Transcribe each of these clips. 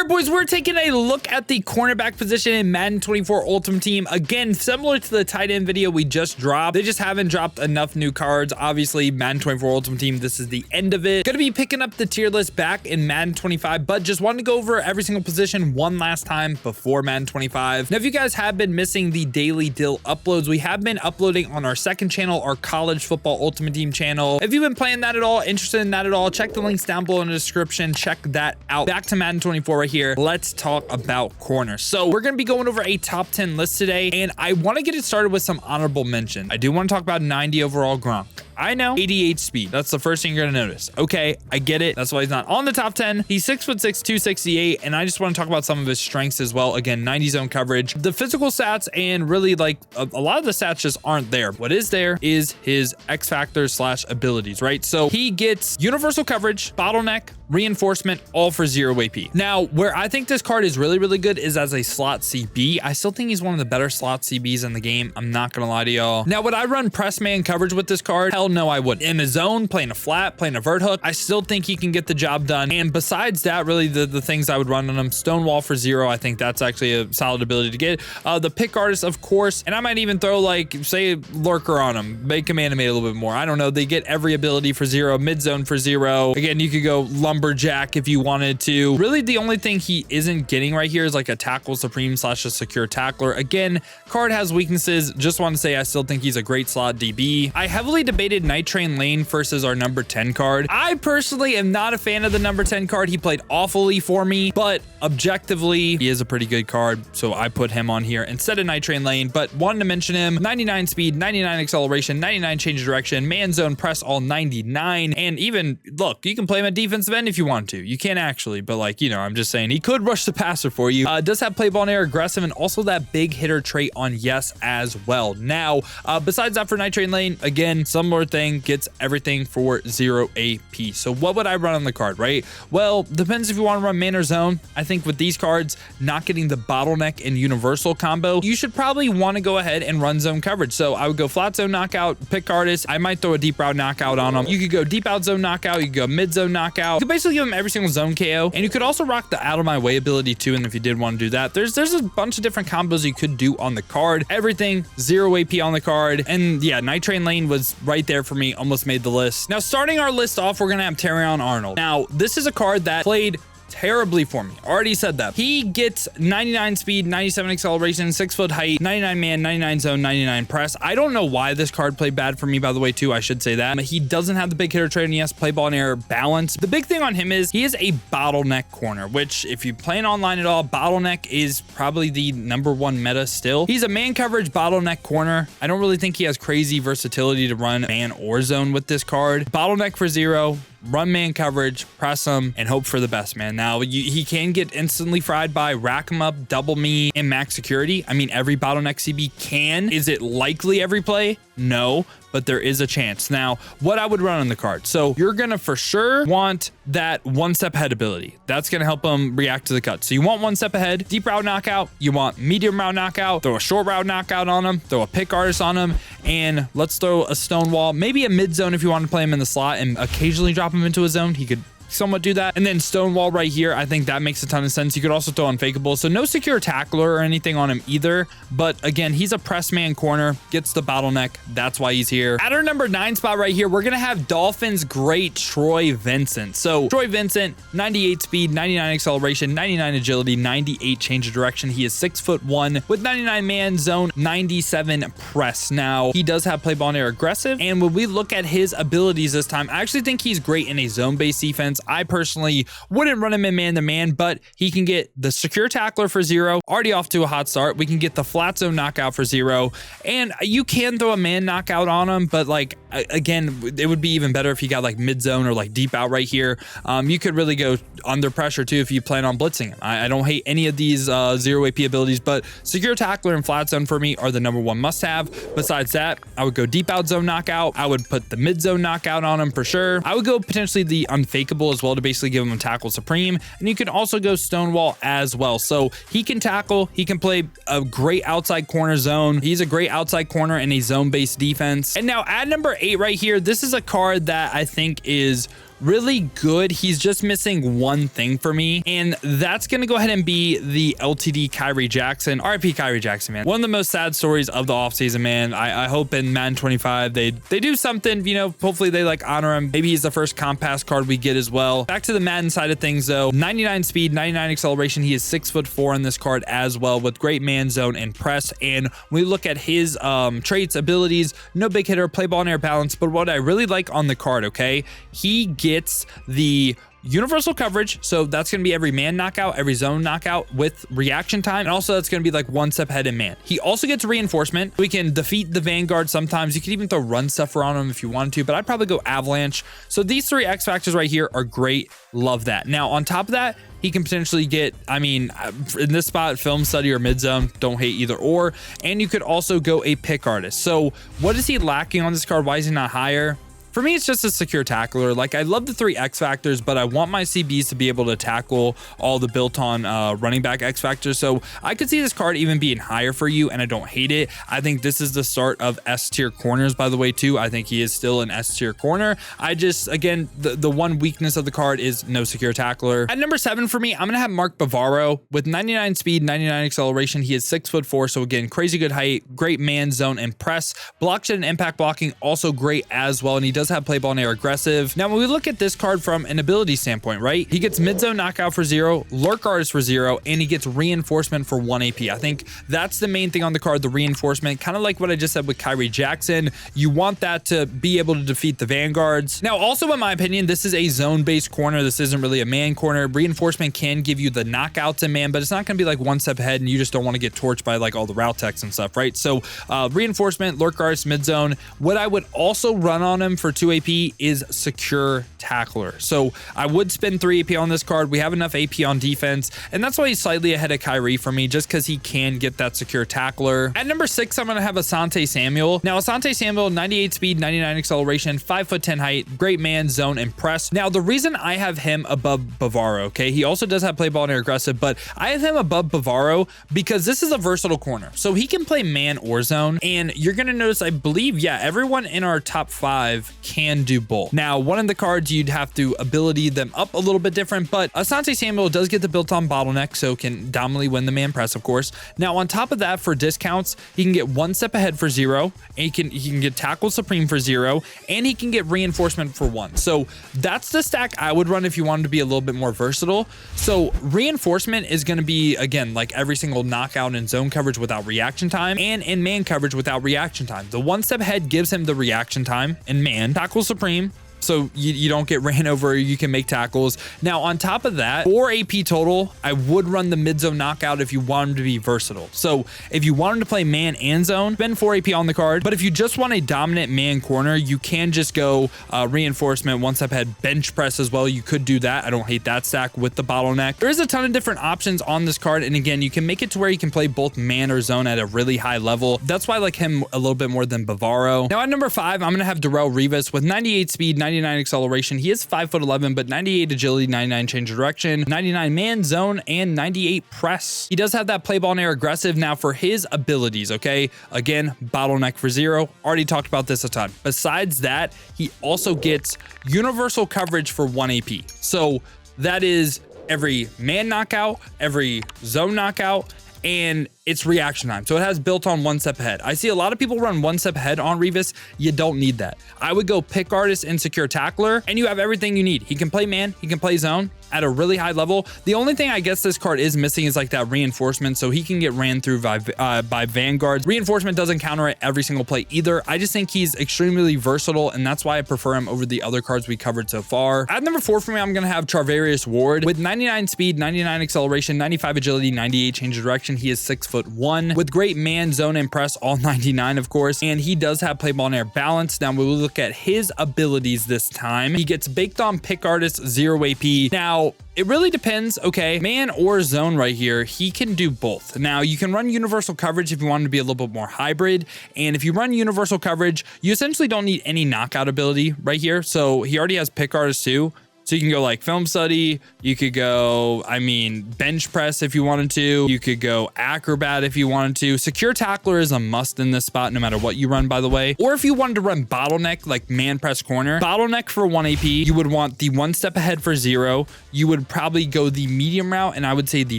right, boys, we're taking a look at the cornerback position in Madden 24 Ultimate Team. Again, similar to the tight end video we just dropped. They just haven't dropped enough new cards. Obviously, Madden 24 Ultimate Team, this is the end of it. Gonna be picking up the tier list back in Madden 25, but just wanted to go over every single position one last time before Madden 25. Now, if you guys have been missing the daily dill uploads, we have been uploading on our second channel, our College Football Ultimate Team channel. If you've been playing that at all, interested in that at all, check the links down below in the description. Check that out. Back to Madden 24 right here. Let's talk about corners. So we're going to be going over a top 10 list today, and I want to get it started with some honorable mention. I do want to talk about 90 overall Gronk. I know, 88 speed. That's the first thing you're gonna notice. Okay, I get it. That's why he's not on the top 10. He's 6'6", 268, and I just want to talk about some of his strengths as well. Again, 90 zone coverage. The physical stats and really like a lot of the stats just aren't there. What is there is his X factor / abilities, right? So he gets universal coverage, bottleneck, reinforcement, all for 0 AP. Now, where I think this card is really, really good is as a slot CB. I still think he's one of the better slot CBs in the game. I'm not gonna lie to y'all. Now, would I run press man coverage with this card? Hell no, I wouldn't. In a zone, playing a flat, playing a vert hook, I still think he can get the job done. And besides that, really the things I would run on him, stonewall for 0. I think that's actually a solid ability to get. The pick artist, of course, and I might even throw like, say, lurker on him, make him animate a little bit more. I don't know. They get every ability for 0, mid zone for 0. Again, you could go lumberjack if you wanted to. Really, the only thing he isn't getting right here is like a tackle supreme / a secure tackler. Again, card has weaknesses. Just want to say I still think he's a great slot DB. I heavily debated Night Train Lane versus our number 10 card. I personally am not a fan of the number 10 card. He played awfully for me, but objectively, he is a pretty good card, so I put him on here instead of Night Train Lane. But wanted to mention him: 99 speed, 99 acceleration, 99 change of direction, man zone press all 99, and even look, you can play him at defensive end if you want to. You can't actually, but like, you know, I'm just saying he could rush the passer for you. Does have play ball and air, aggressive, and also that big hitter trait on yes as well. Now, besides that, for Night Train Lane, again, similar thing, gets everything for 0 AP. So what would I run on the card, right? Well, depends if you want to run man or zone. I think with these cards not getting the bottleneck and universal combo, you should probably want to go ahead and run zone coverage. So I would go flat zone knockout, pick artist. I might throw a deep route knockout on him. You could go deep out zone knockout. You could go mid zone knockout. You could basically give him every single zone KO, and you could also rock the out of my way ability too. And if you did want to do that, there's a bunch of different combos you could do on the card. Everything 0 AP on the card. And yeah, Night Train Lane was right there for me, almost made the list. Now, starting our list off, we're gonna have Terion Arnold. Now, this is a card that played terribly for me. Already said that. He gets 99 speed, 97 acceleration, 6 foot height, 99 man, 99 zone, 99 press. I don't know why this card played bad for me, by the way, too. I should say that. But he doesn't have the big hitter trait, and he has play ball and air balance. The big thing on him is he is a bottleneck corner, which if you play online at all, bottleneck is probably the #1 meta still. He's a man coverage bottleneck corner. I don't really think he has crazy versatility to run man or zone with this card. Bottleneck for 0. Run man coverage, press him, and hope for the best, man. Now, he can get instantly fried by rack him up, double me, and max security. I mean, every bottleneck CB can. Is it likely every play? No, but there is a chance. Now, what I would run on the card. So you're going to for sure want that 1 step ahead ability. That's going to help him react to the cut. So you want 1 step ahead, deep route knockout. You want medium route knockout, throw a short route knockout on him, throw a pick artist on him, and let's throw a stonewall, maybe a mid zone if you want to play him in the slot and occasionally drop him into a zone. He could somewhat do that. And then stonewall right here, I think that makes a ton of sense. You could also throw unfakeable. So no secure tackler or anything on him either. But again, he's a press man corner, gets the bottleneck. That's why he's here. At our number 9 spot right here, we're going to have Dolphins great Troy Vincent. So Troy Vincent, 98 speed, 99 acceleration, 99 agility, 98 change of direction. He is 6'1" with 99 man zone, 97 press. Now, he does have play ball and air aggressive. And when we look at his abilities this time, I actually think he's great in a zone-based defense. I personally wouldn't run him in man-to-man, but he can get the secure tackler for 0. Already off to a hot start. We can get the flat zone knockout for 0. And you can throw a man knockout on him, but like, again, it would be even better if he got like mid zone or like deep out right here. You could really go under pressure too if you plan on blitzing him. I don't hate any of these 0 AP abilities, but secure tackler and flat zone for me are the #1 must-have. Besides that, I would go deep out zone knockout. I would put the mid zone knockout on him for sure. I would go potentially the unfakeable as well to basically give him a tackle supreme, and you can also go stonewall as well. So he can tackle, he can play a great outside corner zone. He's a great outside corner in a zone-based defense. And now at number 8 right here, this is a card that I think is really good. He's just missing one thing for me, and that's going to go ahead and be the LTD Kyrie Jackson. RIP Kyrie Jackson, man. One of the most sad stories of the offseason, man. I hope in Madden 25 they do something, you know, hopefully they like honor him. Maybe he's the first compass card we get as well. Back to the Madden side of things though, 99 speed, 99 acceleration. He is 6'4" on this card as well, with great man zone and press. And when we look at his traits, abilities, no big hitter, play ball and air balance. But what I really like on the card, okay, he gets the universal coverage, so that's going to be every man knockout, every zone knockout with reaction time, and also that's going to be like one step ahead in man. He also gets reinforcement. We can defeat the Vanguard sometimes. You can even throw run stuff around him if you want to, but I'd probably go avalanche. So these three X factors right here are great. Love that. Now on top of that, he can potentially get, I mean, in this spot, film study or mid zone, don't hate either or. And you could also go a pick artist. So what is he lacking on this card? Why is he not higher? For me, it's just a secure tackler. Like, I love the three X factors, but I want my CBs to be able to tackle all the built-on running back X factors. So I could see this card even being higher for you, and I don't hate it. I think this is the start of S tier corners, by the way, too. I think he is still an S tier corner. I just, again, the one weakness of the card is no secure tackler. At number 7 for me, I'm gonna have Mark Bavaro with 99 speed, 99 acceleration. He is 6'4", so again, crazy good height, great man zone and press. Blocks and impact blocking also great as well, and he does have play ball and air aggressive. Now when we look at this card from an ability standpoint, right, he gets mid zone knockout for 0, lurk artist for 0, and he gets reinforcement for 1 AP. I think that's the main thing on the card, the reinforcement, kind of like what I just said with Kyrie Jackson. You want that to be able to defeat the Vanguards. Now also, in my opinion, this is a zone based corner. This isn't really a man corner. Reinforcement can give you the knockouts in man, but it's not going to be like one step ahead and you just don't want to get torched by like all the route techs and stuff, right? So reinforcement, lurk artist, mid zone. What I would also run on him for 2 AP is secure tackler. So I would spend 3 AP on this card. We have enough AP on defense, and that's why he's slightly ahead of Kyrie for me, just because he can get that secure tackler. At number 6, I'm going to have Asante Samuel. Now Asante Samuel, 98 speed, 99 acceleration, 5'10" height, great man zone and press. Now the reason I have him above Bavaro, okay, he also does have play ball and air aggressive, but I have him above Bavaro because this is a versatile corner. So he can play man or zone, and you're going to notice, I believe, yeah, everyone in our top 5 can do both. Now, one of the cards you'd have to ability them up a little bit different, but Asante Samuel does get the built-on bottleneck, so can dominantly win the man press, of course. Now, on top of that, for discounts, he can get 1 step ahead for 0, and he can get tackle supreme for 0, and he can get reinforcement for 1. So that's the stack I would run if you wanted to be a little bit more versatile. So reinforcement is going to be, again, like every single knockout in zone coverage without reaction time, and in man coverage without reaction time. The 1 step ahead gives him the reaction time in man. Tackle supreme, so you don't get ran over, you can make tackles. Now on top of that, 4 AP total, I would run the mid zone knockout if you want him to be versatile. So if you want him to play man and zone, spend 4 AP on the card. But if you just want a dominant man corner, you can just go reinforcement, 1 step ahead, bench press as well. You could do that. I don't hate that stack with the bottleneck. There is a ton of different options on this card, and again, you can make it to where you can play both man or zone at a really high level. That's why I like him a little bit more than Bavaro. Now at number 5, I'm gonna have Darrelle Revis with 98 speed, 99 acceleration. He is 5'11", but 98 agility, 99 change of direction, 99 man zone, and 98 press. He does have that play ball and air aggressive. Now for his abilities, okay, again, bottleneck for 0. Already talked about this a ton. Besides that, he also gets universal coverage for 1 AP. So that is every man knockout, every zone knockout, and it's reaction time. So it has built on 1 step ahead. I see a lot of people run 1 step ahead on Revis. You don't need that. I would go pick artist and secure tackler, and you have everything you need. He can play man, he can play zone at a really high level. The only thing I guess this card is missing is like that reinforcement, so he can get ran through by Vanguards. Reinforcement doesn't counter it every single play either. I just think he's extremely versatile, and that's why I prefer him over the other cards we covered so far. At number 4 for me, I'm gonna have Charvarius Ward with 99 speed, 99 acceleration, 95 agility, 98 change of direction. He is 6'1" with great man zone and press, all 99 of course, and he does have play ball and air balance. Now we will look at his abilities this time. He gets baked on pick artist, 0 AP. Now it really depends, okay, man or zone right here, he can do both. Now you can run universal coverage if you want to be a little bit more hybrid, and if you run universal coverage, you essentially don't need any knockout ability right here. So he already has pick artist too. So you can go like film study, you could go, I mean, bench press if you wanted to, you could go acrobat if you wanted to. Secure tackler is a must in this spot, no matter what you run, by the way. Or if you wanted to run bottleneck, like man press corner, bottleneck for 1 AP, you would want the 1 step ahead for 0. You would probably go the medium route, and I would say the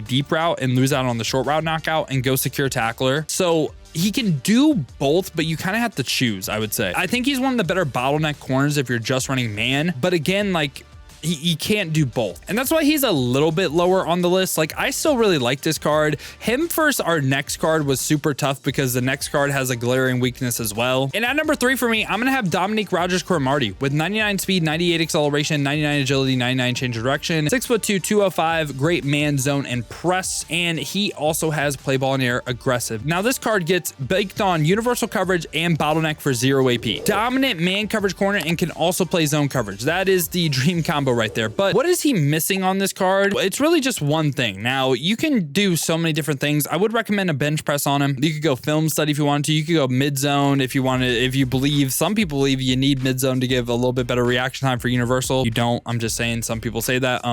deep route, and lose out on the short route knockout and go secure tackler. So he can do both, but you kind of have to choose, I would say. I think he's one of the better bottleneck corners if you're just running man. But again, like, he can't do both. And that's why he's a little bit lower on the list. Like, I still really like this card. Him versus our next card was super tough because the next card has a glaring weakness as well. And at number 3 for me, I'm gonna have Rogers-Cromartie with 99 speed, 98 acceleration, 99 agility, 99 change of direction, 6'2", 205, great man, zone, and press. And he also has play ball in air, aggressive. Now this card gets baked on universal coverage and bottleneck for 0 AP. Dominant man coverage corner and can also play zone coverage. That is the dream combo right there. But what is he missing on this card? It's really just one thing. Now, you can do so many different things. I would recommend a bench press on him. You could go film study if you wanted to. You could go mid zone if you want to, if you believe, some people believe you need mid zone to give a little bit better reaction time for universal. You don't. I'm just saying some people say that.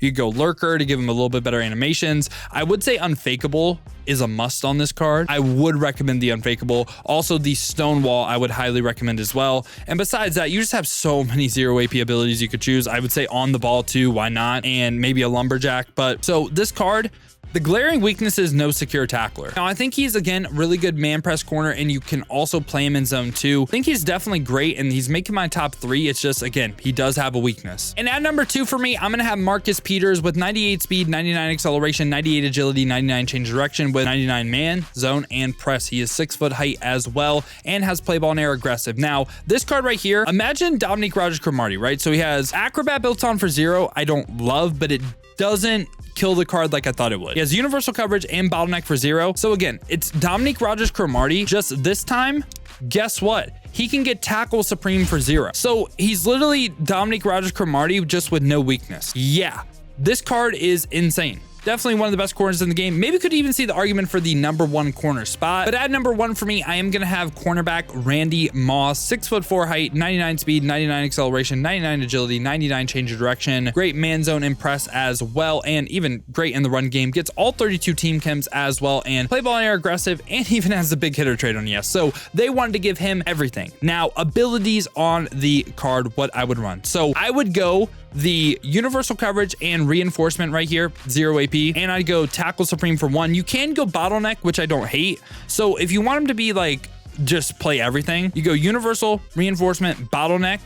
You could go lurker to give him a little bit better animations. I would say unfakeable is a must on this card. I would recommend the unfakeable. Also, the stonewall I would highly recommend as well. And besides that, you just have so many 0 AP abilities you could choose. I would say on the ball too, why not? And maybe a lumberjack. But so this card, the glaring weakness is no secure tackler. Now, I think he's, again, really good man press corner, and you can also play him in zone 2. I think he's definitely great, and he's making my top 3. It's just, again, he does have a weakness. And at number 2 for me, I'm going to have Marcus Peters with 98 speed, 99 acceleration, 98 agility, 99 change of direction with 99 man, zone, and press. He is 6 foot height as well and has play ball and air aggressive. Now, this card right here, imagine Rogers-Cromartie, right? So he has acrobat built on for 0. I don't love, but it doesn't kill the card like I thought it would. He has universal coverage and bottleneck for 0. So again, it's Rogers-Cromartie. Just this time, guess what? He can get tackle supreme for 0. So he's literally Rogers-Cromartie just with no weakness. Yeah, this card is insane. Definitely one of the best corners in the game. Maybe could even see the argument for the number 1 corner spot. But at number 1 for me, I am going to have cornerback Randy Moss, 6'4" height, 99 speed, 99 acceleration, 99 agility, 99 change of direction, great man zone and press as well, and even great in the run game. Gets all 32 team chems as well, and play ball and air aggressive, and even has the big hitter trait on yes. So they wanted to give him everything. Now, abilities on the card, what I would run. So I would go the universal coverage and reinforcement right here, 0 AP, and I'd go tackle supreme for 1. You can go bottleneck, which I don't hate. So if you want him to be like, just play everything, you go universal, reinforcement, bottleneck,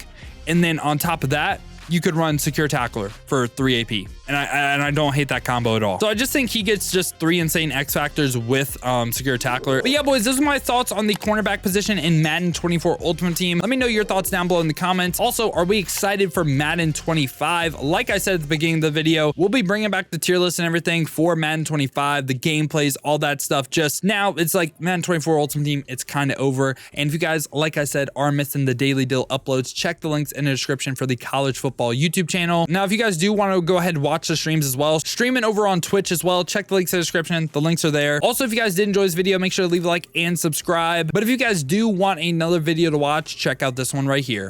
and then on top of that, you could run secure tackler for 3 AP. And I don't hate that combo at all. So I just think he gets just 3 insane X factors with secure tackler. But yeah, boys, those are my thoughts on the cornerback position in Madden 24 Ultimate Team. Let me know your thoughts down below in the comments. Also, are we excited for Madden 25? Like I said at the beginning of the video, we'll be bringing back the tier list and everything for Madden 25, the gameplays, all that stuff. Just now, it's like Madden 24 Ultimate Team, it's kind of over. And if you guys, like I said, are missing the Daily Deal uploads, check the links in the description for the college football YouTube channel. Now, if you guys do want to go ahead and watch the streams as well, streaming over on Twitch as well, check the links in the description. The links are there. Also, if you guys did enjoy this video, make sure to leave a like and subscribe. But if you guys do want another video to watch, check out this one right here.